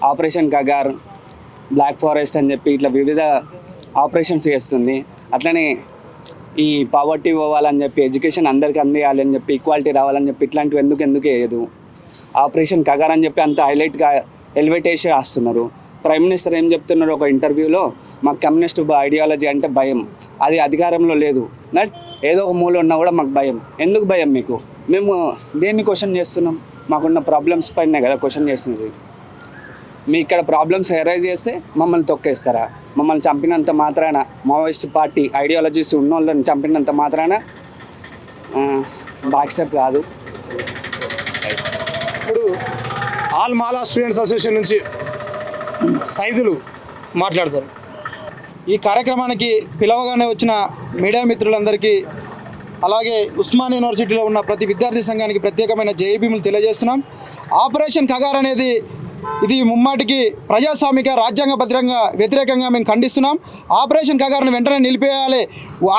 Operation Kagar, black forest అని చెప్పి ఇట్లా వివిధ ఆపరేషన్స్ చేస్తుంది. అట్లనే ఈ పావర్టీ పోవాలని చెప్పి, ఎడ్యుకేషన్ అందరికీ అందేయాలని చెప్పి, ఈక్వాలిటీ రావాలని చెప్పి ఇట్లాంటివి ఎందుకు వేయదు. ఆపరేషన్ కగార్ అని చెప్పి అంత హైలైట్గా ఎలివేట్ చేసి రాస్తున్నారు. ప్రైమ్ మినిస్టర్ ఏం చెప్తున్నారు ఒక ఇంటర్వ్యూలో, మాకు కమ్యూనిస్ట్ ఐడియాలజీ అంటే భయం, అది అధికారంలో లేదు, ఏదో ఒక మూల ఉన్నా కూడా మాకు భయం. ఎందుకు భయం మీకు? మేము దేన్ని క్వశ్చన్ చేస్తున్నాం? మాకున్న ప్రాబ్లమ్స్ పైనే కదా క్వశ్చన్ చేస్తున్నది. మీ ఇక్కడ ప్రాబ్లమ్స్ ఎరైజ్ చేస్తే మమ్మల్ని తొక్కేస్తారా? మమ్మల్ని చంపినంత మాత్రాన, మావోయిస్ట్ పార్టీ ఐడియాలజీస్ ఉన్న వాళ్ళని చంపినంత మాత్రాన బ్యాక్ స్టెప్ కాదు. ఇప్పుడు ఆల్ మాలా స్టూడెంట్స్ అసోసియేషన్ నుంచి సైదులు మాట్లాడతారు. ఈ కార్యక్రమానికి పిలవగానే వచ్చిన మీడియా మిత్రులందరికీ, అలాగే ఉస్మానియా యూనివర్సిటీలో ఉన్న ప్రతి విద్యార్థి సంఘానికి ప్రత్యేకమైన జేబీములు తెలియజేస్తున్నాం. ఆపరేషన్ కగార్ అనేది ఇది ముమ్మాటికి ప్రజాస్వామిక రాజ్యాంగబద్ధంగా వ్యతిరేకంగా మేము ఖండిస్తున్నాం. ఆపరేషన్ కగార్ను వెంటనే నిలిపేయాలి.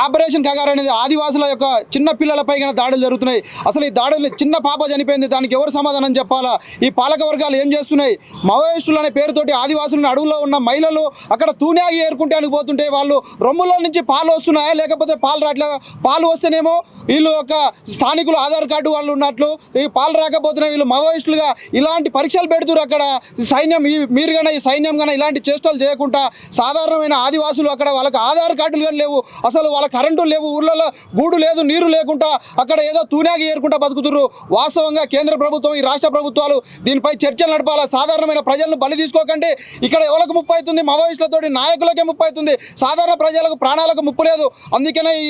ఆపరేషన్ కగార్ అనేది ఆదివాసుల యొక్క చిన్న పిల్లలపై దాడులు జరుగుతున్నాయి. అసలు ఈ దాడులు, చిన్న పాప చనిపోయింది, దానికి ఎవరు సమాధానం చెప్పాలా? ఈ పాలక వర్గాలు ఏం చేస్తున్నాయి? మావోయిస్టులు అనే పేరుతోటి ఆదివాసులను, అడవుల్లో ఉన్న మహిళలు అక్కడ తూనాగి ఏరుకుంటే పోతుంటే వాళ్ళు రొమ్ములో నుంచి పాలు వస్తున్నాయా, లేకపోతే పాలు రావట్లేదా? పాలు వస్తేనేమో వీళ్ళు యొక్క స్థానికులు ఆధార్ కార్డు వాళ్ళు ఉన్నట్లు, ఈ పాలు రాకపోతున్నాయి వీళ్ళు మావోయిస్టులుగా ఇలాంటి పరీక్షలు పెడుతున్నారు. అక్కడ సైన్యం, మీరు కానీ ఈ సైన్యం కానీ ఇలాంటి చేష్టలు చేయకుండా సాధారణమైన ఆదివాసులు అక్కడ వాళ్ళకి ఆధార్ కార్డులు కానీ లేవు, అసలు వాళ్ళ కరెంటు లేవు, ఊళ్ళలో గూడు లేదు, నీరు లేకుండా అక్కడ ఏదో తూనాగి ఏరుకుంటా బతుకుతున్నారు. వాస్తవంగా కేంద్ర ప్రభుత్వం, ఈ రాష్ట్ర ప్రభుత్వాలు దీనిపై చర్చలు నడపాలా. సాధారణమైన ప్రజలను బలి తీసుకోకండి. ఇక్కడ ఎవరికి ముప్పు అవుతుంది? మావోయిస్టులతోటి నాయకులకే ముప్పు అవుతుంది, సాధారణ ప్రజలకు ప్రాణాలకు ముప్పు లేదు. అందుకనే ఈ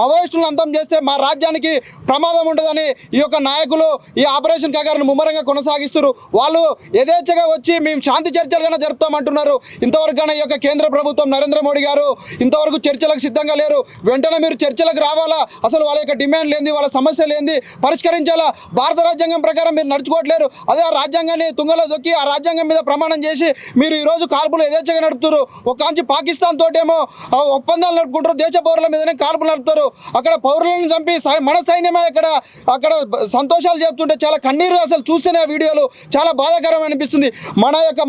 మావోయిస్టులను అంతం చేస్తే మా రాజ్యానికి ప్రమాదం ఉంటుందని ఈ యొక్క నాయకులు ఈ ఆపరేషన్ కగార్ను ముమ్మరంగా కొనసాగిస్తారు. వాళ్ళు యథేచ్ఛగా వచ్చి మేము శాంతి చర్చలుగానే జరుపుతామంటున్నారు. ఇంతవరకు ఈ యొక్క కేంద్ర ప్రభుత్వం నరేంద్ర మోడీ గారు ఇంతవరకు చర్చలకు సిద్ధంగా లేరు. వెంటనే మీరు చర్చలకు రావాలా. అసలు వాళ్ళ యొక్క డిమాండ్ లేని, వాళ్ళ సమస్యలు ఏంది పరిష్కరించాలా. భారత రాజ్యాంగం ప్రకారం మీరు నడుచుకోవట్లేరు. అదే ఆ రాజ్యాంగాన్ని తుంగలో దొక్కి ఆ రాజ్యాంగం మీద ప్రమాణం చేసి మీరు ఈరోజు కాల్పులు యథేచ్ఛగా నడుపుతారు. ఒక కాంచి పాకిస్తాన్ తోటేమో ఒప్పందాలు నడుపుకుంటారు, దేశ పౌరుల మీదనే కాల్పులు నడుపుతారు. అక్కడ పౌరులను చంపి మన సైన్యమే అక్కడ సంతోషాలు చెప్తుంటే చాలా కన్నీరు. అసలు చూస్తేనే ఆ వీడియోలు చాలా బాధాకరం అనిపిస్తుంది.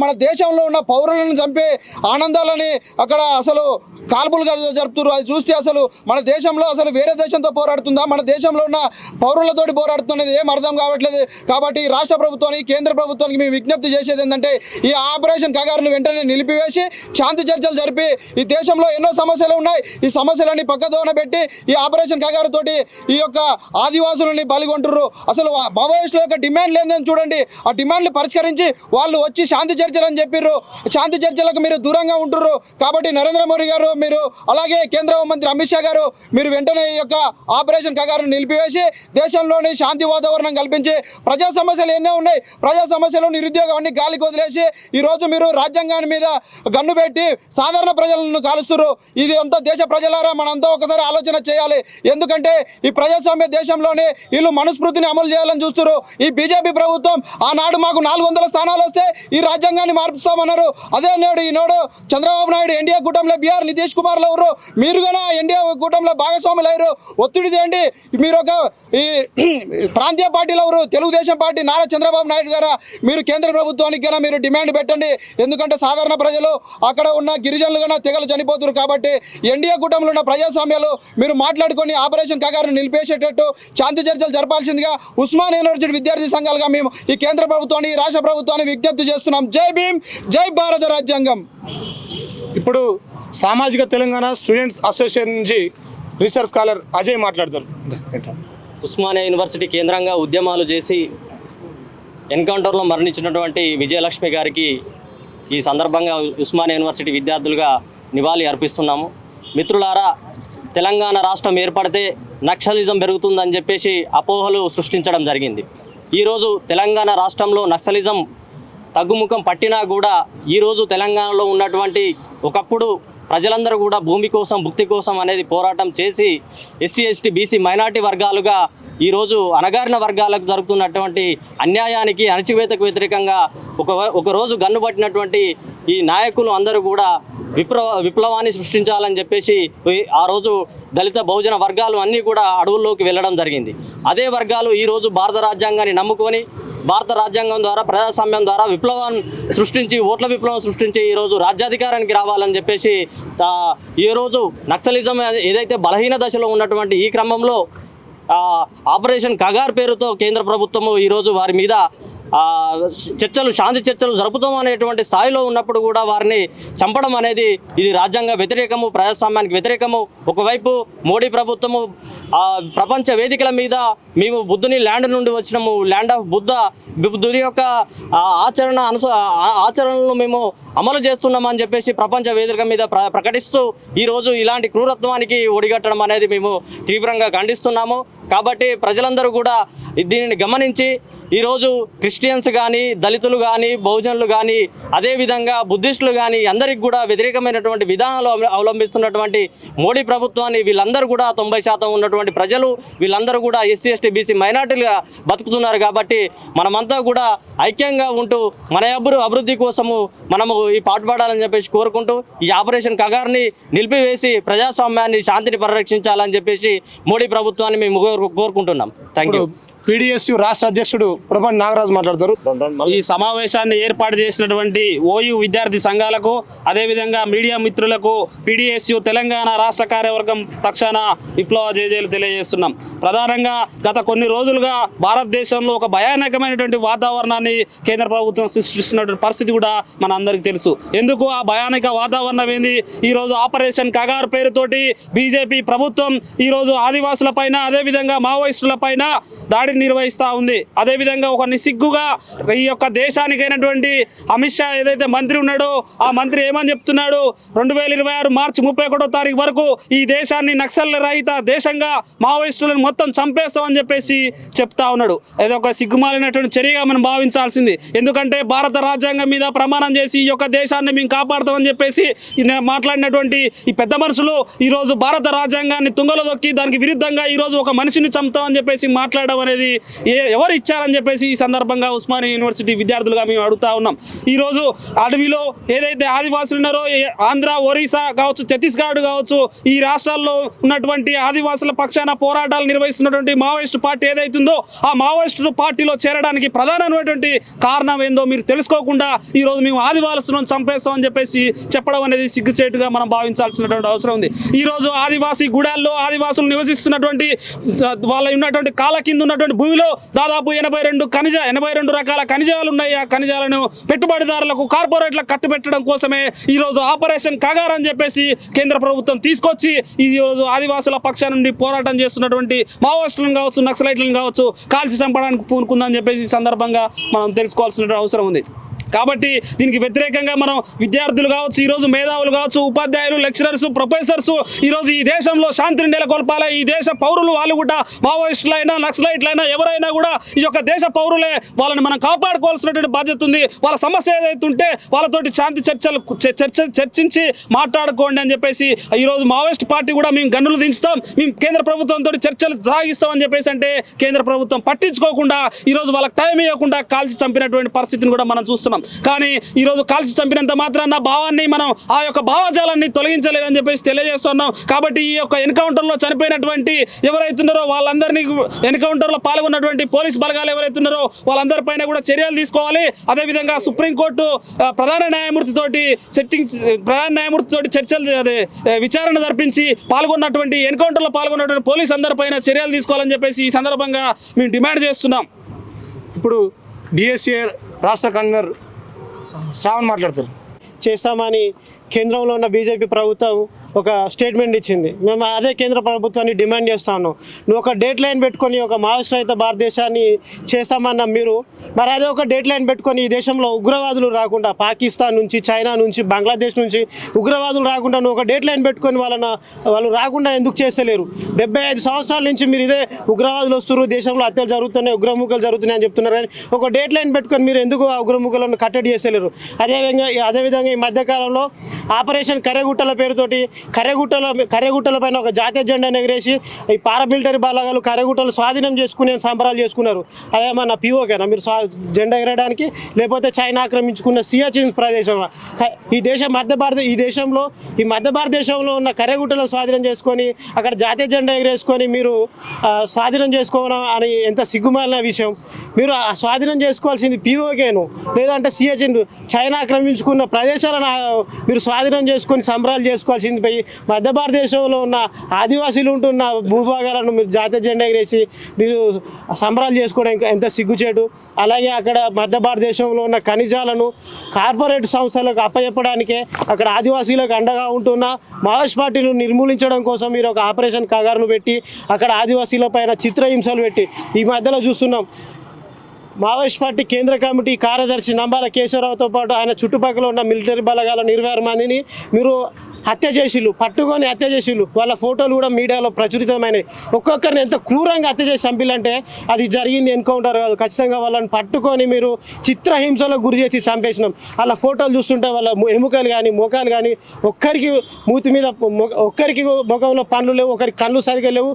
మన దేశంలో ఉన్న పౌరులను చంపే ఆనందాలని అక్కడ అసలు కాల్పులు జరుపుతున్నారు. అది చూస్తే అసలు మన దేశంలో అసలు వేరే దేశంతో పోరాడుతుందా, మన దేశంలో ఉన్న పౌరులతోటి పోరాడుతున్నది ఏం అర్థం కావట్లేదు. కాబట్టి రాష్ట్ర ప్రభుత్వానికి, కేంద్ర ప్రభుత్వానికి మేము విజ్ఞప్తి చేసేది ఏంటంటే ఈ ఆపరేషన్ కగార్ను వెంటనే నిలిపివేసి శాంతి చర్చలు జరిపి, ఈ దేశంలో ఎన్నో సమస్యలు ఉన్నాయి, ఈ సమస్యలన్నీ పక్కదోన పెట్టి ఈ ఆపరేషన్ కగారు తోటి ఈ యొక్క ఆదివాసులని బలిగొంటుర్రు. అసలు మావోయిస్టుల యొక్క డిమాండ్ లేదని చూడండి, ఆ డిమాండ్లు పరిష్కరించి వాళ్ళు వచ్చి శాంతి చర్చలు అని చెప్పిర్రు. శాంతి చర్చలకు మీరు దూరంగా ఉంటుర్రు. కాబట్టి నరేంద్ర మోడీ గారు, మీరు అలాగే కేంద్ర మంత్రి అమిత్ షా గారు, మీరు వెంటనే ఈ యొక్క ఆపరేషన్ కగారును నిలిపివేసి దేశంలోని శాంతి వాతావరణం కల్పించి, ప్రజా సమస్యలు ఎన్నో ఉన్నాయి, ప్రజా సమస్యలు, నిరుద్యోగం అన్ని గాలికి వదిలేసి ఈరోజు మీరు రాజ్యాంగాన్ని మీద గన్ను పెట్టి సాధారణ ప్రజలను కాలుస్తున్నారు. ఇది అంతా దేశ ప్రజలారా మనంతా ఒకసారి ఆలోచన చేయాలి. ఎందుకంటే ఈ ప్రజాస్వామ్య దేశంలోనే వీళ్ళు మనుస్మృతిని అమలు చేయాలని చూస్తున్నారు. ఈ బీజేపీ ప్రభుత్వం ఆనాడు మాకు 400 స్థానాలు వస్తే ఈ రాజ్యాంగాన్ని మార్పిస్తామన్నారు. అదే నేడు ఈనాడు చంద్రబాబు నాయుడు ఎన్డీఏ కూటమిలో బీఆర్ నితీష్ కుమార్లో ఎవరు, మీరు కూడా ఎన్డీఏ కూటమిలో భాగస్వాములు అయ్యారు. ఒత్తిడి చేయండి. మీరు ఒక ఈ ప్రాంతీయ పార్టీలు ఎవరు, తెలుగుదేశం పార్టీ నారా చంద్రబాబు నాయుడు గారా, మీరు కేంద్ర ప్రభుత్వానికి కన్నా మీరు డిమాండ్ పెట్టండి. ఎందుకంటే సాధారణ ప్రజలు, అక్కడ ఉన్న గిరిజనులు కన్నా తెగలు చనిపోతున్నారు. కాబట్టి ఎన్డీఏ కూటమిలో ఉన్న ప్రజాస్వామ్యాలు మీరు మాట్లాడుకొని ఆపరేషన్ కగారును నిలిపేసేటట్టు శాంతి చర్చలు జరపాల్సిందిగా ఉస్మానియా యూనివర్సిటీ విద్యార్థి సంఘాలుగా మేము ఈ కేంద్ర ప్రభుత్వాన్ని, ఈ రాష్ట్ర ప్రభుత్వాన్ని విజ్ఞప్తి చేస్తున్నాం. జై భీమ్, జై భారత రాజ్యాంగం. ఇప్పుడు సామాజిక తెలంగాణ స్టూడెంట్స్ అసోసియేషన్ నుంచి రీసెర్చ్ స్కాలర్ అజయ్ మాట్లాడతారు. ఉస్మానియా యూనివర్సిటీ కేంద్రంగా ఉద్యమాలు చేసి ఎన్కౌంటర్లో మరణించినటువంటి విజయలక్ష్మి గారికి ఈ సందర్భంగా ఉస్మానియా యూనివర్సిటీ విద్యార్థులుగా నివాళి అర్పిస్తున్నాము. మిత్రులారా, తెలంగాణ రాష్ట్రం ఏర్పడితే నక్సలిజం పెరుగుతుందని చెప్పేసి అపోహలు సృష్టించడం జరిగింది. ఈరోజు తెలంగాణ రాష్ట్రంలో నక్సలిజం తగ్గుముఖం పట్టినా కూడా ఈరోజు తెలంగాణలో ఉన్నటువంటి ఒకప్పుడు ప్రజలందరూ కూడా భూమి కోసం, భుక్తి కోసం అనేది పోరాటం చేసి ఎస్సీ, ఎస్టీ, బీసీ, మైనార్టీ వర్గాలుగా ఈరోజు అణగారిన వర్గాలకు జరుగుతున్నటువంటి అన్యాయానికి, అణచివేతకు వ్యతిరేకంగా ఒకరోజు గన్నుబట్టినటువంటి ఈ నాయకులు అందరూ కూడా విప్లవాన్ని సృష్టించాలని చెప్పేసి ఆ రోజు దళిత బహుజన వర్గాలు అన్నీ కూడా అడవుల్లోకి వెళ్ళడం జరిగింది. అదే వర్గాలు ఈరోజు భారత రాజ్యాంగాన్ని నమ్ముకొని భారత రాజ్యాంగం ద్వారా ప్రజాస్వామ్యం ద్వారా విప్లవం సృష్టించి ఓట్ల విప్లవం సృష్టించి ఈరోజు రాజ్యాధికారానికి రావాలని చెప్పేసి ఈరోజు నక్సలిజం ఏదైతే బలహీన దశలో ఉన్నటువంటి ఈ క్రమంలో ఆపరేషన్ కగార్ పేరుతో కేంద్ర ప్రభుత్వము ఈరోజు వారి మీద శాంతి చర్చలు జరుపుతాం అనేటువంటి స్థాయిలో ఉన్నప్పుడు కూడా వారిని చంపడం అనేది ఇది రాజ్యాంగ వ్యతిరేకము, ప్రజాస్వామ్యానికి వ్యతిరేకము. ఒకవైపు మోడీ ప్రభుత్వము ప్రపంచ వేదికల మీద మేము బుద్ధుని ల్యాండ్ నుండి వచ్చినాము, ల్యాండ్ ఆఫ్ బుద్ధుని యొక్క ఆచరణలను మేము అమలు చేస్తున్నామని చెప్పేసి ప్రపంచ వేదిక మీద ప్రకటిస్తూ ఈరోజు ఇలాంటి క్రూరత్వానికి ఒడిగట్టడం అనేది మేము తీవ్రంగా ఖండిస్తున్నాము. కాబట్టి ప్రజలందరూ కూడా దీనిని గమనించి ఈరోజు క్రిస్టియన్స్ కానీ, దళితులు కానీ, బహుజనులు కానీ, అదేవిధంగా బుద్ధిస్టులు కానీ అందరికి కూడా వ్యతిరేకమైనటువంటి విధానాలు అవలంబిస్తున్నటువంటి మోడీ ప్రభుత్వాన్ని వీళ్ళందరూ కూడా 90% ఉన్నటువంటి ప్రజలు వీళ్ళందరూ కూడా ఎస్సీ ఎస్టీ బీసీ మైనార్టీలుగా బతుకుతున్నారు. కాబట్టి మనమంతా కూడా ఐక్యంగా ఉంటూ మన అభివృద్ధి కోసము మనము ఈ పాటుపడాలని చెప్పేసి కోరుకుంటూ ఈ ఆపరేషన్ కగార్ని నిలిపివేసి ప్రజాస్వామ్యాన్ని, శాంతిని పరిరక్షించాలని చెప్పేసి మోడీ ప్రభుత్వాన్ని మేము కోరుకుంటున్నాం. Thank you. PDSU రాష్ట్ర అధ్యక్షుడు పురపండి నాగరాజు మాట్లాడతారు. ఈ సమావేశాన్ని ఏర్పాటు చేసినటువంటి ఓయూ విద్యార్థి సంఘాలకు, అదేవిధంగా మీడియా మిత్రులకు PDSU తెలంగాణ రాష్ట్ర కార్యవర్గం పక్షాన విప్లవ జేజేలు తెలియజేస్తున్నాం. ప్రధానంగా గత కొన్ని రోజులుగా భారతదేశంలో ఒక భయానకమైనటువంటి వాతావరణాన్ని కేంద్ర ప్రభుత్వం సృష్టిస్తున్నటువంటి పరిస్థితి కూడా మన అందరికీ తెలుసు. ఎందుకు ఆ భయానక వాతావరణం ఏంది? ఈరోజు ఆపరేషన్ కగార్ పేరుతోటి బీజేపీ ప్రభుత్వం ఈరోజు ఆదివాసుల పైన, అదేవిధంగా మావోయిస్టుల పైన దాడి నిర్వహిస్తూ ఉంది. అదేవిధంగా ఒక నిసిగ్గుగా ఈ యొక్క దేశానికైనటువంటి అమిత్ షా ఏదైతే మంత్రి ఉన్నాడో ఆ మంత్రి ఏమని చెప్తున్నాడు, 2026 మార్చి 31వ తారీఖు వరకు ఈ దేశాన్ని నక్సల్ రహిత దేశంగా మావోయిస్టులను మొత్తం చంపేస్తామని చెప్పేసి చెప్తా ఉన్నాడు. ఏదో ఒక సిగ్గుమాలినటువంటి చర్యగా మనం భావించాల్సింది. ఎందుకంటే భారత రాజ్యాంగం మీద ప్రమాణం చేసి ఈ యొక్క దేశాన్ని మేము కాపాడుతామని చెప్పేసి మాట్లాడినటువంటి ఈ పెద్ద మనుషులు ఈరోజు భారత రాజ్యాంగాన్ని తుంగలో దొక్కి దానికి విరుద్ధంగా ఈరోజు ఒక మనిషిని చంపుతామని చెప్పేసి మాట్లాడడం అనేది ఎవరు ఇచ్చారని చెప్పేసి ఈ సందర్భంగా ఉస్మానియా యూనివర్సిటీ విద్యార్థులుగా మేము అడుగుతా ఉన్నాం. ఈరోజు అడవిలో ఏదైతే ఆదివాసులు ఉన్నారో ఆంధ్ర, ఒరిస్సా కావచ్చు, ఛత్తీస్గఢ్ కావచ్చు, ఈ రాష్ట్రాల్లో ఉన్నటువంటి ఆదివాసుల పక్షాన పోరాటాలు నిర్వహిస్తున్నటువంటి మావోయిస్టు పార్టీ ఏదైతుందో ఆ మావోయిస్టు పార్టీలో చేరడానికి ప్రధానమైనటువంటి కారణం ఏందో మీరు తెలుసుకోకుండా ఈరోజు మేము ఆదివాసులను చంపేస్తామని చెప్పేసి చెప్పడం అనేది సిగ్గుచేటుగా మనం భావించాల్సినటువంటి అవసరం ఉంది. ఈరోజు ఆదివాసీ గుడాల్లో ఆదివాసులు నివసిస్తున్నటువంటి వాళ్ళ ఉన్నటువంటి కాళ్ళ కింద ఉన్నటువంటి భూమిలో దాదాపు 82 రకాల ఖనిజాలు ఉన్నాయి. ఆ ఖనిజాలను పెట్టుబడిదారులకు, కార్పొరేట్లకు కట్టుబెట్టడం కోసమే ఈరోజు ఆపరేషన్ కగార్ అని చెప్పేసి కేంద్ర ప్రభుత్వం తీసుకొచ్చి ఈరోజు ఆదివాసుల పక్షాన నుండి పోరాటం చేస్తున్నటువంటి మావోయిస్టులను కావచ్చు, నక్సలైట్లను కావచ్చు కాల్చి చంపడానికి పూనుకుందని చెప్పేసి ఈ సందర్భంగా మనం తెలుసుకోవాల్సిన అవసరం ఉంది. కాబట్టి దీనికి వ్యతిరేకంగా మనం విద్యార్థులు కావచ్చు, ఈరోజు మేధావులు కావచ్చు, ఉపాధ్యాయులు, లెక్చరర్స్, ప్రొఫెసర్స్ ఈరోజు ఈ దేశంలో శాంతిని నెలకొల్పాలి. ఈ దేశ పౌరులు వాళ్ళు కూడా మావోయిస్టులైనా, నక్సలైట్లైనా ఎవరైనా కూడా ఈ యొక్క దేశ పౌరులే. వాళ్ళని మనం కాపాడుకోవాల్సినటువంటి బాధ్యత ఉంది. వాళ్ళ సమస్య ఏదైతే ఉంటే వాళ్ళతోటి శాంతి చర్చించి మాట్లాడుకోండి అని చెప్పేసి ఈరోజు మావోయిస్ట్ పార్టీ కూడా మేము గన్నులు దించుతాం, మేము కేంద్ర ప్రభుత్వంతో చర్చలు సాగిస్తామని చెప్పేసి అంటే కేంద్ర ప్రభుత్వం పట్టించుకోకుండా ఈరోజు వాళ్ళకి టైం ఇవ్వకుండా కాల్చి చంపినటువంటి పరిస్థితిని కూడా మనం చూస్తున్నాం. కానీ ఈరోజు కాల్చి చంపినంత మాత్రాన భావాన్ని మనం ఆ యొక్క భావజాలాన్ని తొలగించలేదని చెప్పేసి తెలియజేస్తున్నాం. కాబట్టి ఈ యొక్క ఎన్కౌంటర్లో చనిపోయినటువంటి ఎవరైతున్నారో వాళ్ళందరినీ, ఎన్కౌంటర్లో పాల్గొన్నటువంటి పోలీస్ బలగాలు ఎవరైతున్నారో వాళ్ళందరిపైన కూడా చర్యలు తీసుకోవాలి. అదేవిధంగా సుప్రీంకోర్టు ప్రధాన న్యాయమూర్తితోటి చర్చలు విచారణ జరిపించి పాల్గొన్నటువంటి ఎన్కౌంటర్లో పాల్గొన్నటువంటి పోలీస్ అందరిపైన చర్యలు తీసుకోవాలని చెప్పేసి ఈ సందర్భంగా మేము డిమాండ్ చేస్తున్నాం. ఇప్పుడు DSA రాష్ట్ర కన్వీనర్ శ్రావణ్ మాట్లాడతారు. చేస్తామని కేంద్రంలో ఉన్న బీజేపీ ప్రభుత్వం ఒక స్టేట్మెంట్ ఇచ్చింది. మేము అదే కేంద్ర ప్రభుత్వాన్ని డిమాండ్ చేస్తా ఉన్నాం. నువ్వు ఒక డేట్ లైన్ పెట్టుకొని ఒక మావోయిస్ట్ రహిత భారతదేశాన్ని చేస్తామన్న మీరు, మరి అదే ఒక డేట్ లైన్ పెట్టుకొని ఈ దేశంలో ఉగ్రవాదులు రాకుండా, పాకిస్తాన్ నుంచి, చైనా నుంచి, బంగ్లాదేశ్ నుంచి ఉగ్రవాదులు రాకుండా నువ్వు ఒక డేట్ లైన్ పెట్టుకొని వాళ్ళు రాకుండా ఎందుకు చేస్తలేరు? 75 సంవత్సరాల నుంచి మీరు ఇదే ఉగ్రవాదులు వస్తున్నారు, దేశంలో హత్యలు జరుగుతున్నాయి, ఉగ్రముఖలు జరుగుతున్నాయి అని చెప్తున్నారు. కానీ ఒక డేట్ లైన్ పెట్టుకొని మీరు ఎందుకు ఆ ఉగ్రముఖలను కట్టడి చేస్తలేరు? అదేవిధంగా ఈ మధ్యకాలంలో ఆపరేషన్ కర్రెగుట్టల పేరుతోటి కర్రెగుట్టల పైన ఒక జాతీయ జెండాను ఎగరేసి ఈ పారామిలిటరీ బలగాలు కర్రెగుట్టలు స్వాధీనం చేసుకునే సంబరాలు చేసుకున్నారు. అదేమన్నా పిఓకేనా మీరు జెండా ఎగరడానికి? లేకపోతే చైనా ఆక్రమించుకున్న సియాచిన్ ప్రదేశం ఈ మధ్య భారతదేశంలో ఉన్న కర్రెగుట్టలు స్వాధీనం చేసుకొని అక్కడ జాతీయ జెండా ఎగరేసుకొని మీరు స్వాధీనం చేసుకోవడం అని ఎంత సిగ్గుమాలిన విషయం. మీరు స్వాధీనం చేసుకోవాల్సింది పిఓకేను, లేదంటే సియాచిన్ చైనా ఆక్రమించుకున్న ప్రదేశాలను మీరు స్వాధీనం చేసుకొని సంబరాలు చేసుకోవాల్సింది పోయి మధ్య భారతదేశంలో ఉన్న ఆదివాసీలు ఉంటున్న భూభాగాలను మీరు జాతీయ జెండా ఎగరేసి మీరు సంబరాలు చేసుకోవడం ఎంత సిగ్గుచేటు. అలాగే అక్కడ మధ్య భారతదేశంలో ఉన్న ఖనిజాలను కార్పొరేట్ సంస్థలకు అప్పచెప్పడానికే అక్కడ ఆదివాసీలకు అండగా ఉంటున్న మావోయిస్ట్ పార్టీలు నిర్మూలించడం కోసం మీరు ఒక ఆపరేషన్ కగారును పెట్టి అక్కడ ఆదివాసీల పైన చిత్రహింసలు పెట్టి ఈ మధ్యలో చూస్తున్నాం. మావోయిస్ట్ పార్టీ కేంద్ర కమిటీ కార్యదర్శి నంబాల కేశవరావుతో పాటు ఆయన చుట్టుపక్కల ఉన్న మిలిటరీ బలగాల 26 మందిని మీరు పట్టుకొని హత్య చేసిళ్ళు. వాళ్ళ ఫోటోలు కూడా మీడియాలో ప్రచురితమైనవి. ఒక్కొక్కరిని ఎంత క్రూరంగా హత్య చేసి చంపిలంటే అది జరిగింది ఎన్కౌంటర్ కాదు, ఖచ్చితంగా వాళ్ళని పట్టుకొని మీరు చిత్రహింసలకు గురి చేసి చంపేసినాం. వాళ్ళ ఫోటోలు చూస్తుంటే వాళ్ళ ఎముకలు కానీ ముఖాలు కానీ ఒక్కరికి మూతి మీద ఒక్కరికి ముఖంలో పండ్లు లేవు, ఒకరికి కళ్ళు సరిగా లేవు,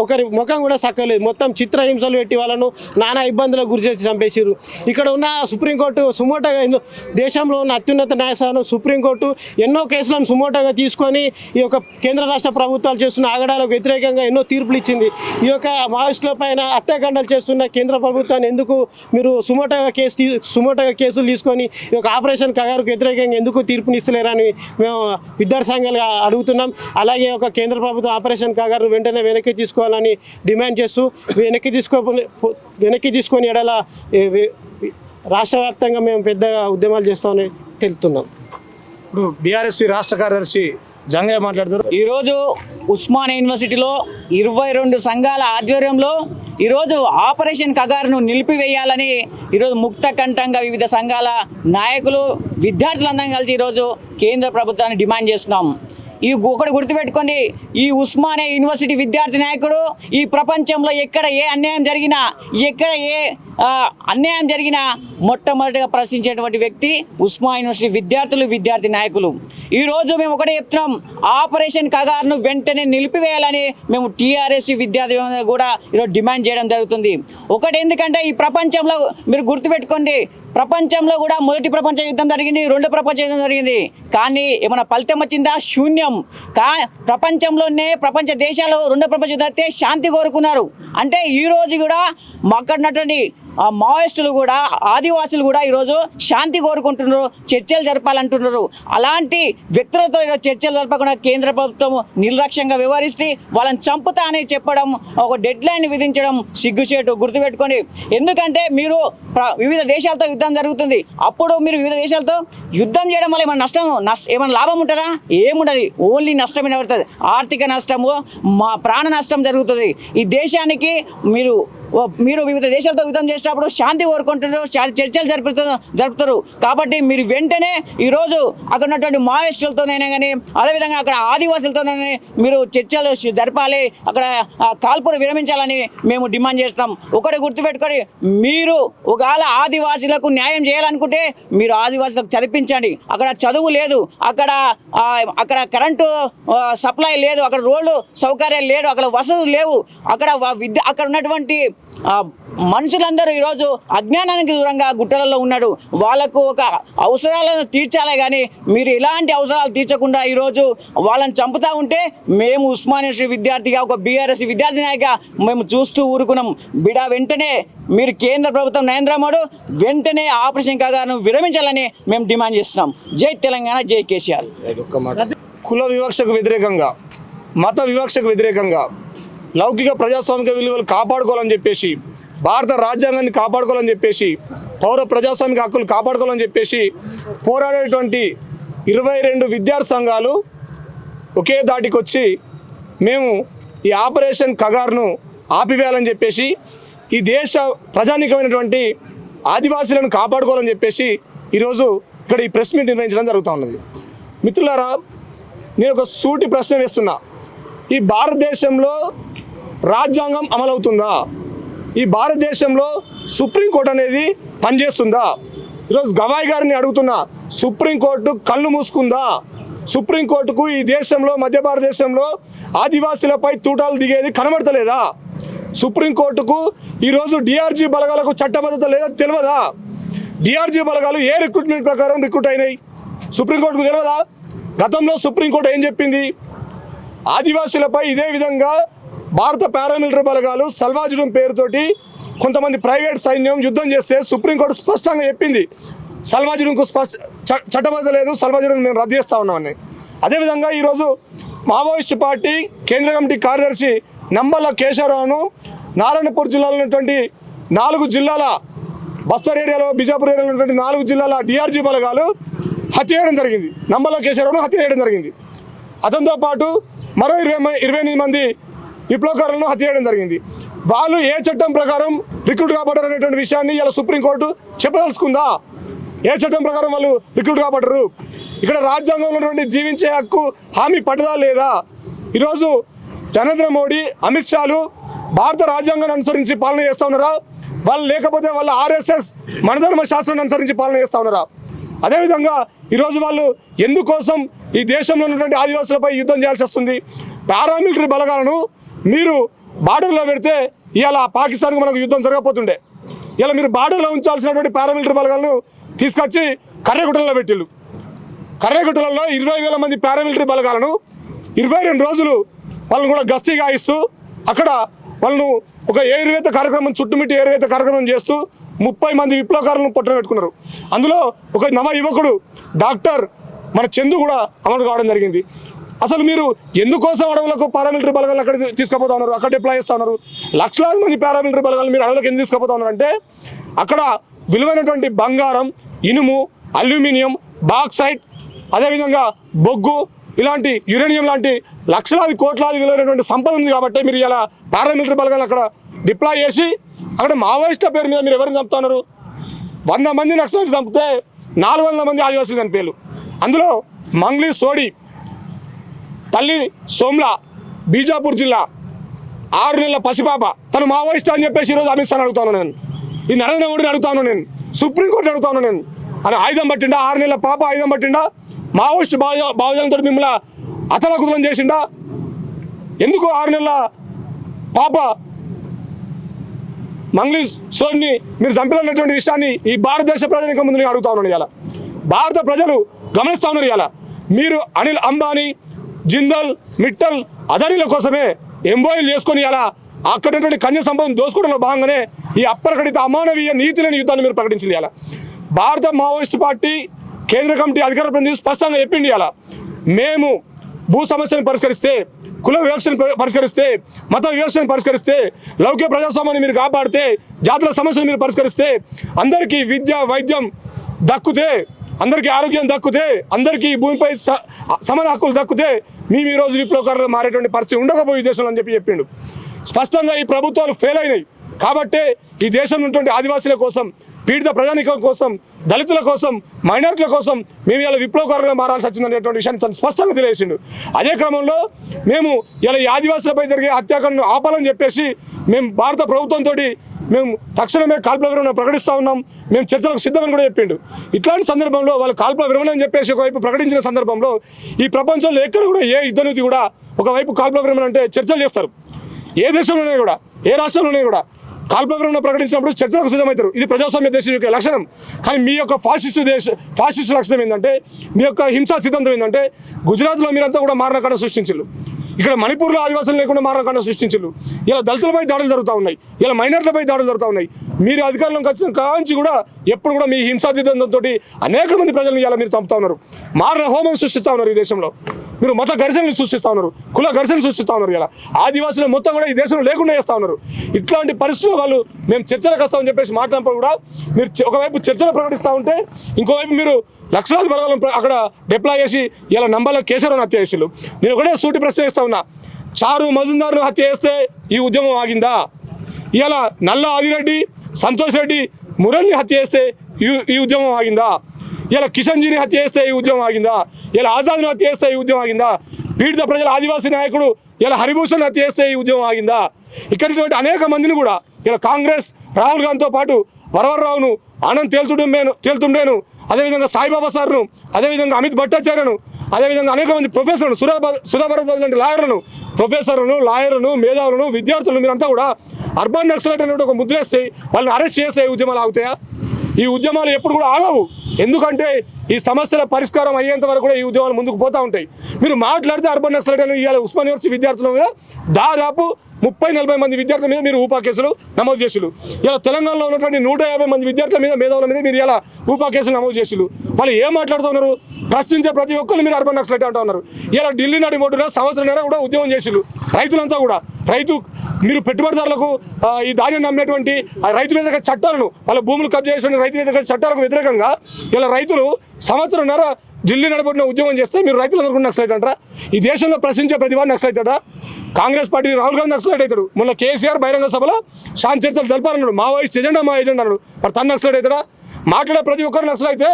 ఒకరి ముఖం కూడా చక్కలేదు. మొత్తం చిత్రహింసలు పెట్టి వాళ్ళను నానా ఇబ్బందులకు గురి చేసి చంపేసారు. ఇక్కడ ఉన్న సుప్రీంకోర్టు సుమోటోగా దేశంలో ఉన్న అత్యున్నత న్యాయస్థానం సుప్రీంకోర్టు ఎన్నో కేసులను సుమోటోగా తీసుకొని ఈ యొక్క కేంద్ర రాష్ట్ర ప్రభుత్వాలు చేస్తున్న ఆగడాలకు వ్యతిరేకంగా ఎన్నో తీర్పులు ఇచ్చింది. ఈ యొక్క మావోయిస్టుల పైన హత్యాకాండాలు చేస్తున్న కేంద్ర ప్రభుత్వాన్ని ఎందుకు మీరు సుమోటోగా కేసులు తీసుకొని ఈ యొక్క ఆపరేషన్ కగారుకు వ్యతిరేకంగా ఎందుకు తీర్పునిస్తలేరని మేము విద్యార్థి సంఘాలుగా అడుగుతున్నాం. అలాగే ఒక కేంద్ర ప్రభుత్వం ఆపరేషన్ కగారు వెంటనే వెనక్కి తీసుకోవాలని డిమాండ్ చేస్తూ వెనక్కి తీసుకొని ఎడల రాష్ట్ర వ్యాప్తంగా మేము పెద్దగా ఉద్యమాలు చేస్తామని తెలుపుతున్నాం. ఇప్పుడు బీఆర్ఎస్ రాష్ట్ర కార్యదర్శి జంగయ్య మాట్లాడుతారు. ఈరోజు ఉస్మానియా యూనివర్సిటీలో 22 సంఘాల ఆధ్వర్యంలో ఈరోజు ఆపరేషన్ కగారును నిలిపివేయాలని ఈరోజు ముక్త కంఠంగా వివిధ సంఘాల నాయకులు విద్యార్థులందరం కలిసి ఈరోజు కేంద్ర ప్రభుత్వాన్ని డిమాండ్ చేస్తున్నాం. ఒకటి గుర్తుపెట్టుకోండి, ఈ ఉస్మానియా యూనివర్సిటీ విద్యార్థి నాయకుడు ఈ ప్రపంచంలో ఎక్కడ ఏ అన్యాయం జరిగినా మొట్టమొదటిగా ప్రశ్నించేటువంటి వ్యక్తి ఉస్మానియా యూనివర్సిటీ విద్యార్థి నాయకులు. ఈరోజు మేము ఒకటే చెప్తున్నాం, ఆపరేషన్ కగారును వెంటనే నిలిపివేయాలని మేము టీఆర్ఎస్ విద్యార్థి కూడా ఈరోజు డిమాండ్ చేయడం జరుగుతుంది. ఒకటి ఎందుకంటే ఈ ప్రపంచంలో మీరు గుర్తుపెట్టుకోండి, ప్రపంచంలో కూడా మొదటి ప్రపంచ యుద్ధం జరిగింది, 2వ ప్రపంచ యుద్ధం జరిగింది, కానీ ఏమైనా ఫలితం వచ్చిందా? శూన్యం. ప్రపంచ దేశాలు 2వ ప్రపంచ యుద్ధం అయితే శాంతి కోరుకున్నారు. అంటే ఈరోజు కూడా అక్కడున్నటువంటి మావోయిస్టులు కూడా ఆదివాసులు కూడా ఈరోజు శాంతి కోరుకుంటున్నారు, చర్చలు జరపాలంటున్నారు. అలాంటి వ్యక్తులతో చర్చలు జరపకుండా కేంద్ర ప్రభుత్వం నిర్లక్ష్యంగా వ్యవహరిస్తే వాళ్ళని చంపుతా అని చెప్పడం, ఒక డెడ్ లైన్ విధించడం సిగ్గుచేటు. గుర్తుపెట్టుకోండి, ఎందుకంటే మీరు వివిధ దేశాలతో యుద్ధం జరుగుతుంది, అప్పుడు మీరు వివిధ దేశాలతో యుద్ధం చేయడం వల్ల ఏమైనా లాభం ఉంటుందా? ఏముండదు, ఓన్లీ నష్టమే పడుతుంది. ఆర్థిక నష్టము, ప్రాణ నష్టం జరుగుతుంది. ఈ దేశానికి మీరు వివిధ దేశాలతో యుద్ధం చేసేటప్పుడు శాంతి కోరుకుంటారు, చర్చలు జరుపుతారు. కాబట్టి మీరు వెంటనే ఈరోజు అక్కడ ఉన్నటువంటి మావోయిస్టులతోనైనా కానీ అదేవిధంగా అక్కడ ఆదివాసులతోనైనా మీరు చర్చలు జరపాలి, అక్కడ కాల్పులు విరమించాలని మేము డిమాండ్ చేస్తాం. ఒకటి గుర్తుపెట్టుకొని, మీరు ఒకవేళ ఆదివాసీలకు న్యాయం చేయాలనుకుంటే మీరు ఆదివాసులకు చదివించండి. అక్కడ చదువు లేదు, అక్కడ కరెంటు సప్లై లేదు, అక్కడ రోడ్లు సౌకర్యాలు లేదు, అక్కడ వసతులు లేవు, అక్కడ ఉన్నటువంటి మనుషులందరూ ఈరోజు అజ్ఞానానికి దూరంగా గుట్టలలో ఉన్నాడు. వాళ్ళకు ఒక అవసరాలను తీర్చాలే కానీ మీరు ఇలాంటి అవసరాలు తీర్చకుండా ఈరోజు వాళ్ళని చంపుతూ ఉంటే మేము ఉస్మానియా విద్యార్థిగా, ఒక బీఆర్ఎస్ విద్యార్థి నాయకుగా మేము చూస్తూ ఊరుకున్నాం. వెంటనే మీరు కేంద్ర ప్రభుత్వం నరేంద్ర మోడీ వెంటనే ఆపరేషన్ కగారును విరమించాలని మేము డిమాండ్ చేస్తున్నాం. జై తెలంగాణ, జై కేసీఆర్. కుల వివక్షకు వ్యతిరేకంగా, మత వివక్షకు వ్యతిరేకంగా లౌకిక ప్రజాస్వామిక విలువలు కాపాడుకోవాలని చెప్పేసి, భారత రాజ్యాంగాన్ని కాపాడుకోవాలని చెప్పేసి, పౌర ప్రజాస్వామిక హక్కులు కాపాడుకోవాలని చెప్పేసి పోరాడేటువంటి 22 విద్యార్థి సంఘాలు ఒకే దాటికి వచ్చి మేము ఈ ఆపరేషన్ కగారును ఆపివేయాలని చెప్పేసి, ఈ దేశ ప్రజానీకమైనటువంటి ఆదివాసీలను కాపాడుకోవాలని చెప్పేసి ఈరోజు ఇక్కడ ఈ ప్రెస్ మీట్ నిర్వహించడం జరుగుతూ ఉన్నది. మిత్రులారా, నేను ఒక సూటి ప్రశ్న వేస్తున్నా. ఈ భారతదేశంలో రాజ్యాంగం అమలవుతుందా? ఈ భారతదేశంలో సుప్రీంకోర్టు అనేది పనిచేస్తుందా? ఈరోజు గవాయ్ గారిని అడుగుతున్నా, సుప్రీంకోర్టు కళ్ళు మూసుకుందా? సుప్రీంకోర్టుకు ఈ దేశంలో మధ్య భారతదేశంలో ఆదివాసీలపై తూటాలు దిగేది కనబడతలేదా? సుప్రీంకోర్టుకు ఈరోజు డిఆర్జీ బలగాలకు చట్టబద్ధత లేదా తెలియదా? డిఆర్జీ బలగాలు ఏ రిక్రూట్మెంట్ ప్రకారం రిక్రూట్ అయినాయి సుప్రీంకోర్టుకు తెలియదా? గతంలో సుప్రీంకోర్టు ఏం చెప్పింది? ఆదివాసీలపై ఇదే విధంగా భారత పారామిలిటరీ బలగాలు సల్వాజుడం పేరుతోటి కొంతమంది ప్రైవేట్ సైన్యం యుద్ధం చేస్తే సుప్రీంకోర్టు స్పష్టంగా చెప్పింది సల్వాజుడంకు చట్టబద్ధత లేదు, సల్వాజుడం మేము రద్దు చేస్తూ ఉన్నామని. అదేవిధంగా ఈరోజు మావోయిస్టు పార్టీ కేంద్ర కమిటీ కార్యదర్శి నంబల కేశవరావును నారాయణపూర్ జిల్లాలో ఉన్నటువంటి 4 జిల్లాల బస్తర్ ఏరియాలో బిజాపూర్ ఏరియాలో ఉన్నటువంటి 4 జిల్లాల డిఆర్జీ బలగాలు హత్య చేయడం జరిగింది. నంబల కేశవరావును హత్య చేయడం జరిగింది. అతనితో పాటు మరో 28 మంది విప్లవకారులను హత్య చేయడం జరిగింది. వాళ్ళు ఏ చట్టం ప్రకారం రిక్రూట్ కాబడ్డారు అనేటువంటి విషయాన్ని ఇలా సుప్రీంకోర్టు చెప్పదలుచుకుందా? ఏ చట్టం ప్రకారం వాళ్ళు రిక్రూట్ కాబడ్డరు? ఇక్కడ రాజ్యాంగంలో ఉన్నటువంటి జీవించే హక్కు హామీ పడ్డదా లేదా? ఈరోజు నరేంద్ర మోడీ, అమిత్ షాలు భారత రాజ్యాంగాన్ని అనుసరించి పాలన చేస్తూ ఉన్నారా? వాళ్ళు లేకపోతే వాళ్ళ ఆర్ఎస్ఎస్ మనధర్మ శాస్త్రాన్ని అనుసరించి పాలన చేస్తూ ఉన్నారా? అదేవిధంగా ఈరోజు వాళ్ళు ఎందుకోసం ఈ దేశంలో ఉన్నటువంటి ఆదివాసులపై యుద్ధం చేయాల్సి వస్తుంది? పారామిలిటరీ బలగాలను మీరు బార్డర్లో పెడితే ఇవాళ పాకిస్తాన్కి మనకు యుద్ధం జరగకపోతుండే. ఇలా మీరు బార్డర్లో ఉంచాల్సినటువంటి పారామిలిటరీ బలగాలను తీసుకొచ్చి కర్రెగుట్టలలో పెట్టిళ్ళు. కర్రెగుట్టలలో 20,000 మంది పారామిలిటరీ బలగాలను 22 రోజులు వాళ్ళని కూడా గస్తీ గాయిస్తూ అక్కడ వాళ్ళను ఒక ఏరువేత కార్యక్రమం చుట్టుమిట్టి ఏరువేత కార్యక్రమం చేస్తూ 30 మంది విప్లవకారులను పొట్టన పెట్టుకున్నారు. అందులో ఒక నవ యువకుడు డాక్టర్ మన చందు కూడా అమలు కావడం జరిగింది. అసలు మీరు ఎందుకోసం అడవులకు పారామిలిటరీ బలగాలను అక్కడ తీసుకుపోతా ఉన్నారు, అక్కడ డిప్లాయ్ చేస్తూ ఉన్నారు? లక్షలాది మంది పారామిలిటరీ బలగాలను మీరు అడవులకు ఎందుకు తీసుకుపోతా ఉన్నారు అంటే అక్కడ విలువైనటువంటి బంగారం, ఇనుము, అల్యూమినియం, బాక్సైట్, అదేవిధంగా బొగ్గు, ఇలాంటి యురేనియం లాంటి లక్షలాది కోట్లాది విలువైనటువంటి సంపద ఉంది కాబట్టి మీరు ఇలా పారామిలిటరీ బలగాలను అక్కడ డిప్లాయ్ చేసి అక్కడ మావోయిస్టుల పేరు మీద మీరు ఎవరిని చంపుతున్నారు? 100 మంది నక్సలైట్లు చంపితే 400 మంది ఆదివాసులు చనిపోయారు. అందులో మంగ్లీ సోడి తల్లి సోమ్లా, బీజాపూర్ జిల్లా 6 నెలల పసిపాప, తను మావోయిస్ట్ అని చెప్పేసి ఈరోజు అమిత్ షాని అడుగుతాను నేను, ఈ నరేంద్ర మోడీని అడుగుతాను నేను, సుప్రీంకోర్టుని అడుగుతాను నేను. అని ఆయుధం పట్టిండా? 6 నెలల పాప ఆయుధం పట్టిండా? మావోయిస్ట్ భావజాలంతో మిమ్మల్ని అతలకుతలం చేసిండా? ఎందుకు 6 నెలల పాప మంగ్లీ సోడ్ని మీరు చంపినటువంటి విషయాన్ని ఈ భారతదేశ ప్రజల ముందు నేను అడుగుతా ఉన్నాను. ఇలా భారత ప్రజలు గమనిస్తూ ఉన్నారు. ఇలా మీరు అనిల్ అంబానీ, జిందల్, మిట్టల్, అదానీల కోసమే ఎంఓయూలు చేసుకొని ఇలా అక్కడటువంటి కన్య సంపదను దోసుకోవడంలో భాగంగానే ఈ అప్పరకడిత అమానవీయ నీతి లేని యుద్ధాన్ని మీరు ప్రకటించింది. ఇలా భారత మావోయిస్ట్ పార్టీ కేంద్ర కమిటీ అధికార ప్రతినిధి స్పష్టంగా చెప్పింది. ఇలా మేము భూ సమస్యను పరిష్కరిస్తే, కుల వివక్షను పరిష్కరిస్తే, మత వివక్షను పరిష్కరిస్తే, లౌకిక ప్రజాస్వామ్యాన్ని మీరు కాపాడితే, జాతుల సమస్యలు మీరు పరిష్కరిస్తే, అందరికీ విద్య, వైద్యం దక్కుతే, అందరికీ ఆరోగ్యం దక్కుతే, అందరికీ భూమిపై సమాన హక్కులు దక్కుతే మేము ఈరోజు విప్లవకారులుగా మారేటువంటి పరిస్థితి ఉండకపోయి దేశంలో అని చెప్పిండు. స్పష్టంగా ఈ ప్రభుత్వాలు ఫెయిల్ అయినాయి కాబట్టే ఈ దేశంలో ఉన్నటువంటి ఆదివాసీల కోసం, పీడిత ప్రజానికం కోసం, దళితుల కోసం, మైనారిటీల కోసం మేము ఇలా విప్లవకారులుగా మారాల్సి వచ్చిందనేటువంటి విషయాన్ని స్పష్టంగా తెలియజేసిండు. అదే క్రమంలో మేము ఇలా ఈ ఆదివాసులపై జరిగే హత్యాకాండను ఆపాలని చెప్పేసి మేము భారత ప్రభుత్వంతో మేము తక్షణమే కాల్పుల విరమణ ప్రకటిస్తూ ఉన్నాం, మేము చర్చలకు సిద్ధమని కూడా చెప్పిండు. ఇట్లాంటి సందర్భంలో వాళ్ళు కాల్పుల విరమణ అని చెప్పేసి ఒకవైపు ప్రకటించిన సందర్భంలో ఈ ప్రపంచంలో ఎక్కడ కూడా ఏ యుద్ధనీతి కూడా ఒకవైపు కాల్పుల విరమణ అంటే చర్చలు చేస్తారు. ఏ దేశంలోనే కూడా, ఏ రాష్ట్రంలోనే కూడా కాల్పుల విరమణ ప్రకటించినప్పుడు చర్చలకు సిద్ధమవుతారు. ఇది ప్రజాస్వామ్య దేశం యొక్క లక్షణం. కానీ మీ యొక్క ఫాసిస్టు లక్షణం ఏంటంటే, మీ యొక్క హింసా సిద్ధాంతం ఏంటంటే, గుజరాత్లో మీరంతా కూడా మారణకాండ సృష్టించారు, ఇక్కడ మణిపూర్లో ఆదివాసులు లేకుండా మారణకాండ సృష్టించారు, ఇలా దళితులపై దాడులు జరుగుతూ ఉన్నాయి, ఇలా మైనార్టీలపై దాడులు జరుగుతూ ఉన్నాయి. మీరు అధికారంలోకి వచ్చిన కాంచి కూడా ఎప్పుడు కూడా మీ హింసా సిద్ధాంతంతో అనేక మంది ప్రజలను ఇలా మీరు చంపుతా ఉన్నారు, మారణ హోమం సృష్టిస్తూ ఉన్నారు. ఈ దేశంలో మీరు మత ఘర్షణలు సృష్టిస్తూ ఉన్నారు, కుల ఘర్షణలు సృష్టిస్తూ ఉన్నారు. ఇలా ఆదివాసులు మొత్తం కూడా ఈ దేశంలో లేకుండా చేస్తూ ఉన్నారు. ఇట్లాంటి పరిస్థితుల్లో వాళ్ళు మేము చర్చలకు వస్తామని చెప్పేసి మాట్లాడినప్పుడు కూడా మీరు ఒకవైపు చర్చలు ప్రకటిస్తూ ఉంటే, ఇంకోవైపు మీరు లక్షలాది బలగాలను అక్కడ డిప్లాయ్ చేసి ఇలా నంబల కేశవరావును హత్య చేసిళ్ళు. నేను ఒకటే సూటి ప్రశ్న చేస్తా ఉన్నా, చారు మజుందార్ను హత్య చేస్తే ఈ ఉద్యమం ఆగిందా? ఇలా నల్ల ఆదిరెడ్డి, సంతోష్ రెడ్డి, మురళిని హత్య చేస్తే ఈ ఉద్యమం ఆగిందా? ఇలా కిషన్జీని హత్య చేస్తే ఈ ఉద్యమం ఆగిందా? ఇలా ఆజాద్ని హత్య చేస్తే ఈ ఉద్యమం ఆగిందా? పీడిత ప్రజల ఆదివాసీ నాయకుడు ఇలా హరిభూషణ్ హత్య చేస్తే ఈ ఉద్యమం ఆగిందా? ఇక్కడ అనేక మందిని కూడా ఇలా కాంగ్రెస్ రాహుల్ గాంధీతో పాటు వరవరరావును, ఆనంద్ తేల్తుండేను, అదేవిధంగా సాయిబాబా సార్ను, అదేవిధంగా అమిత్ భట్టాచార్యను, అదేవిధంగా అనేక మంది ప్రొఫెసర్లను సుధాభారత్ లాంటి లాయర్లను మేధావులను విద్యార్థులను మీరంతా కూడా అర్బన్ నక్సలైట్ అనే ఒక ముద్రేస్తే వాళ్ళని అరెస్ట్ చేస్తే ఉద్యమాలు ఆగుతాయా? ఈ ఉద్యమాలు ఎప్పుడు కూడా ఆగవు. ఎందుకంటే ఈ సమస్యల పరిష్కారం అయ్యేంత వరకు కూడా ఈ ఉద్యమాలు ముందుకు పోతూ ఉంటాయి. మీరు మాట్లాడితే అర్బన్ నక్సలైట్ అని ఇవాళ ఉస్మానియా యూనివర్సిటీ విద్యార్థుల మీద దాదాపు 30-40 మంది విద్యార్థుల మీద మీరు ఊపా కేసులు నమోదు చేసిరు. ఇలా తెలంగాణలో ఉన్నటువంటి 150 మంది విద్యార్థుల మీద మేధావుల మీద మీరు ఇలా ఊపా కేసులు నమోదు చేసిరు. వాళ్ళు ఏం మాట్లాడుతున్నారు? ప్రశ్నించే ప్రతి ఒక్కరు మీరు అర్బన్ నక్సలైట్ అంటూ ఉన్నారు. ఇలా ఢిల్లీ నాటి బోర్డున సంవత్సరంన్నర కూడా ఉద్యమం చేసిరు. రైతులంతా కూడా మీరు పెట్టుబడిదారులకు ఈ ధాన్యం నమ్మేటువంటి రైతు వ్యతిరేక చట్టాలను, వాళ్ళ భూములు కబ్జా చేసిన రైతు వ్యతిరేక చట్టాలకు వ్యతిరేకంగా ఇలా రైతులు సంవత్సరంన్నర ఢిల్లీ నడబడిన ఉద్యమం చేస్తే మీరు రైతులందరూ నక్సలైట్ అంటారా? ఈ దేశంలో ప్రశ్నించే ప్రతి వాడు నక్సలైట్ అవుతాడా? కాంగ్రెస్ పార్టీ రాహుల్ గాంధీ నక్సలైట్ అవుతాడు. మొన్న కేసీఆర్ బహిరంగ సభలో శాంతి చర్చలు జరపాలన్నాడు. మావోయిస్ట్ ఎజెండా అన్నాడు. మరి తను నక్సలైట్ అవుతాడా? మాట్లాడే ప్రతి ఒక్కరు నక్సలైతే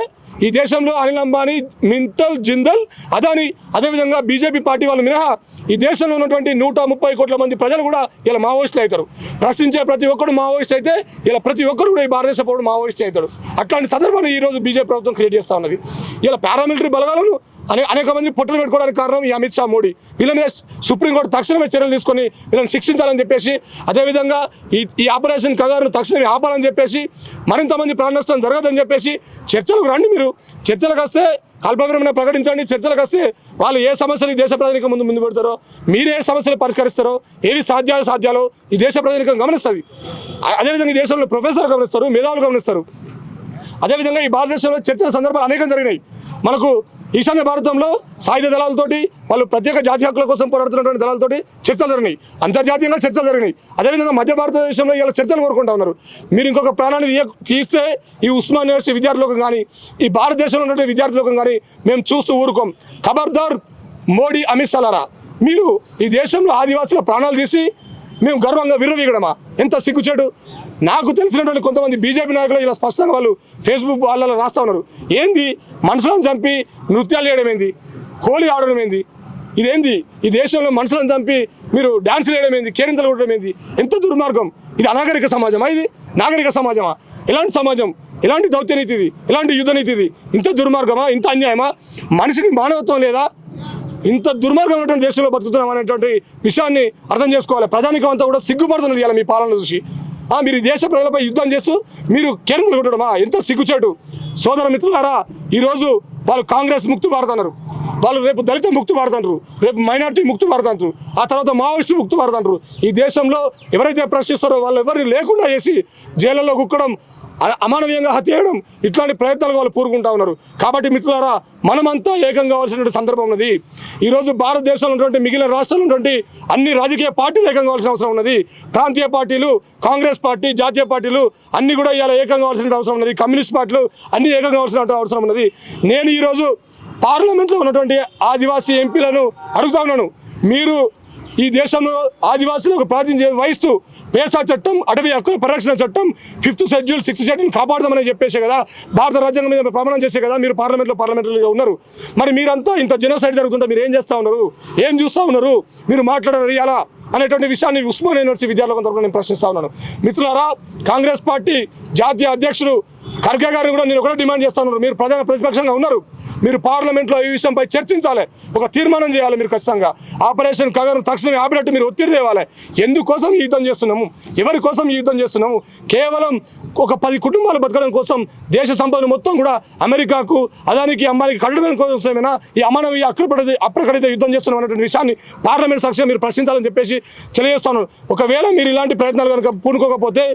ఈ దేశంలో అనిల్ అంబానీ, మింటల్, జిందల్, అదానీ, అదేవిధంగా బీజేపీ పార్టీ వాళ్ళు మినహా ఈ దేశంలో ఉన్నటువంటి 130 కోట్ల మంది ప్రజలు కూడా ఇలా మావోయిస్టులు అవుతారు. ప్రశ్నించే ప్రతి ఒక్కరు మావోయిస్ట్ అయితే ఇలా ప్రతి ఒక్కరు కూడా ఈ భారతదేశ పౌరుడు మావోయిస్ట్ అవుతాడు. అట్లాంటి సందర్భాన్ని ఈరోజు బీజేపీ ప్రభుత్వం క్రియేట్ చేస్తూ ఉన్నది. ఇలా పారామిలిటరీ బలగాలను అనేక మంది పొట్టలు పెట్టుకోవడానికి కారణం ఈ అమిత్ షా, మోడీ. వీళ్ళని సుప్రీంకోర్టు తక్షణమే చర్యలు తీసుకొని వీళ్ళని శిక్షించాలని చెప్పేసి, అదేవిధంగా ఈ ఆపరేషన్ కగారును తక్షణమే ఆపాలని చెప్పేసి, మరింతమంది ప్రాణ నష్టం జరగదని చెప్పేసి చర్చలకు రండి. మీరు చర్చలకు వస్తే కల్పవిరమణ ప్రకటించండి. చర్చలకు వస్తే వాళ్ళు ఏ సమస్యలు ఈ దేశ ప్రజానికం ముందు పెడతారో, మీరు ఏ సమస్యలు పరిష్కరిస్తారో, ఏవి సాధ్యాలో ఈ దేశ ప్రజానికం గమనిస్తుంది. అదేవిధంగా ఈ దేశంలో ప్రొఫెసర్లు గమనిస్తారు, మేధావులు గమనిస్తారు. అదేవిధంగా ఈ భారతదేశంలో చర్చల సందర్భాలు అనేకం జరిగినాయి. మనకు ఈశాన్య భారతంలో సాయుధ దళాలతోటి, వాళ్ళు ప్రత్యేక జాతి హక్కుల కోసం పోరాడుతున్నటువంటి దళాలతోటి చర్చలు జరిగినాయి. అంతర్జాతీయంగా చర్చలు జరిగినాయి. అదేవిధంగా మధ్య భారతదేశంలో ఇలా చర్చలు కోరుకుంటా ఉన్నారు. మీరు ఇంకొక ప్రాణాన్ని తీస్తే ఈ ఉస్మానియా యూనివర్సిటీ విద్యార్థులకు కానీ, ఈ భారతదేశంలో ఉన్నటువంటి విద్యార్థులకు కానీ మేము చూస్తూ ఊరుకోం. ఖబర్దార్ మోడీ, అమిత్ షాలారా, మీరు ఈ దేశంలో ఆదివాసుల ప్రాణాలు తీసి మేము గర్వంగా విర్రవీగడమా? ఎంత సిగ్గుచేటు. నాకు తెలిసినటువంటి కొంతమంది బీజేపీ నాయకులు ఇలా స్పష్టంగా వాళ్ళు ఫేస్బుక్ వాళ్ళలో రాస్తూ ఉన్నారు. ఏంది మనుషులను చంపి నృత్యాలు చేయడం ఏంది? హోలీ ఆడడం ఏంది? ఇదేంది? ఈ దేశంలో మనుషులను చంపి మీరు డ్యాన్సులు వేయడం ఏంది? కేరింతలు కొట్టడం ఏంది? ఎంత దుర్మార్గం! ఇది అనాగరిక సమాజమా? ఇది నాగరిక సమాజమా? ఎలాంటి సమాజం? ఎలాంటి దౌత్యనీతి ఇది? ఎలాంటి యుద్ధనీతి ఇది? ఇంత దుర్మార్గమా? ఇంత అన్యాయమా? మనిషికి మానవత్వం లేదా? ఇంత దుర్మార్గమైనటువంటి దేశంలో బతుకుతున్నాం అనేటువంటి విషయాన్ని అర్థం చేసుకోవాలి. ప్రజానికం అంతా కూడా సిగ్గుపడుతున్నది ఇలా మీ పాలన చూసి. మీరు దేశ ప్రజలపై యుద్ధం చేస్తూ మీరు కేంద్రం కొట్టడమా? ఎంత సిగ్గుచేటు. సోదర మిత్రులారా, ఈరోజు వాళ్ళు కాంగ్రెస్ ముక్తి భారత్ అన్నారు, వాళ్ళు రేపు దళిత ముక్తి భారత్ అంటారు, రేపు మైనార్టీ ముక్తి భారత్ అంటారు, ఆ తర్వాత మావోయిస్టు ముక్తి భారత్ అంటారు. ఈ దేశంలో ఎవరైతే ప్రశ్నిస్తారో వాళ్ళు ఎవరిని లేకుండా చేసి జైళ్ళలో కుక్కడం, అమానవీయంగా హత్య చేయడం, ఇట్లాంటి ప్రయత్నాలు వాళ్ళు పూరుకుంటా ఉన్నారు. కాబట్టి మిత్రులారా, మనమంతా ఏకం కావాల్సిన సందర్భం ఉన్నది. ఈరోజు భారతదేశంలో ఉన్నటువంటి మిగిలిన రాష్ట్రాల్లో ఉన్నటువంటి అన్ని రాజకీయ పార్టీలు ఏకం కావాల్సిన అవసరం ఉన్నది. ప్రాంతీయ పార్టీలు, కాంగ్రెస్ పార్టీ, జాతీయ పార్టీలు అన్నీ కూడా ఇలా ఏకం కావాల్సిన అవసరం ఉన్నది. కమ్యూనిస్ట్ పార్టీలు అన్నీ ఏకం కావాల్సిన అవసరం ఉన్నది. నేను ఈరోజు పార్లమెంట్లో ఉన్నటువంటి ఆదివాసీ ఎంపీలను అడుగుతా ఉన్నాను, మీరు ఈ దేశంలో ఆదివాసులకు ప్రాతినిధ్యం వహిస్తూ పేసా చట్టం, అటవీ హక్కుల పరిరక్షణ చట్టం, 5th షెడ్యూల్, 6th షెడ్యూల్ కాపాడదామని చెప్పేసే కదా, భారత రాజ్యాంగం మీద ప్రమాణం చేసే కదా మీరు పార్లమెంటరీగా ఉన్నారు. మరి మీరంతా ఇంత జెనోసైడ్ జరుగుతుంటే మీరు ఏం చేస్తూ ఉన్నారు? ఏం చూస్తూ ఉన్నారు? మీరు మాట్లాడారు ఎలా అనేటువంటి విషయాన్ని ఉస్మానియా యూనివర్సిటీ విద్యార్థుల తరపున నేను ప్రశ్నిస్తా ఉన్నాను. మిత్రులారా, కాంగ్రెస్ పార్టీ జాతీయ అధ్యక్షుడు ఖర్గే గారిని కూడా నేను ఒకటే డిమాండ్ చేస్తా ఉన్నాను. మీరు ప్రధాన ప్రతిపక్షంగా ఉన్నారు, మీరు పార్లమెంట్లో ఈ విషయంపై చర్చించాలి, ఒక తీర్మానం చేయాలి. మీరు ఖచ్చితంగా ఆపరేషన్ కగారును తక్షణమే ఆపినట్టు మీరు ఒత్తిడి తేవాలి. ఎందుకోసం ఈ యుద్ధం చేస్తున్నాము? ఎవరి కోసం ఈ యుద్ధం చేస్తున్నాము? కేవలం ఒక 10 కుటుంబాలు బతకడం కోసం దేశ సంపదను మొత్తం కూడా అమెరికాకు, అదానికి, అంబానీకి కట్టడం కోసమేనా ఈ అమానవీయ అప్రకటిత యుద్ధం చేస్తున్నాం అనేటువంటి విషయాన్ని పార్లమెంట్ సాక్షిగా మీరు ప్రశ్నించాలని చెప్పేసి తెలియజేస్తాను. ఒకవేళ మీరు ఇలాంటి ప్రయత్నాలు కనుక పూనుకోకపోతే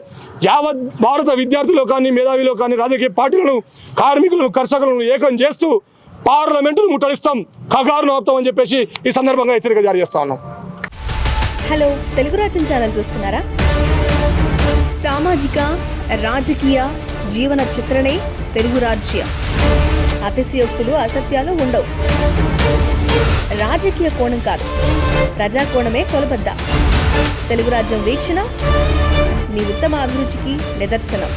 యావత్ భారత విద్యార్థులు కానీ, మేధావిలో కానీ, రాజకీయ పార్టీలను, కార్మికులను, కర్షకులను ఏకం చేస్తూ పార్లమెంటును ముట్టడిస్తాం, కగారును ఆపుతామని చెప్పేసి ఈ సందర్భంగా హెచ్చరిక జారీ చేస్తా ఉన్నాం. హలో, తెలుగు రాజ్యం ఛానల్ చూస్తున్నారా? సామాజిక, రాజకీయ, జీవన చిత్రణే తెలుగు రాజ్యం. అతిశయోక్తులు, అసత్యాలు ఉండవు. రాజకీయ కోణం కాదు, ప్రజా కోణమే కొలబద్ద. తెలుగు రాజ్యం వీక్షణ మీ ఉత్తమ అభిరుచికి నిదర్శనం.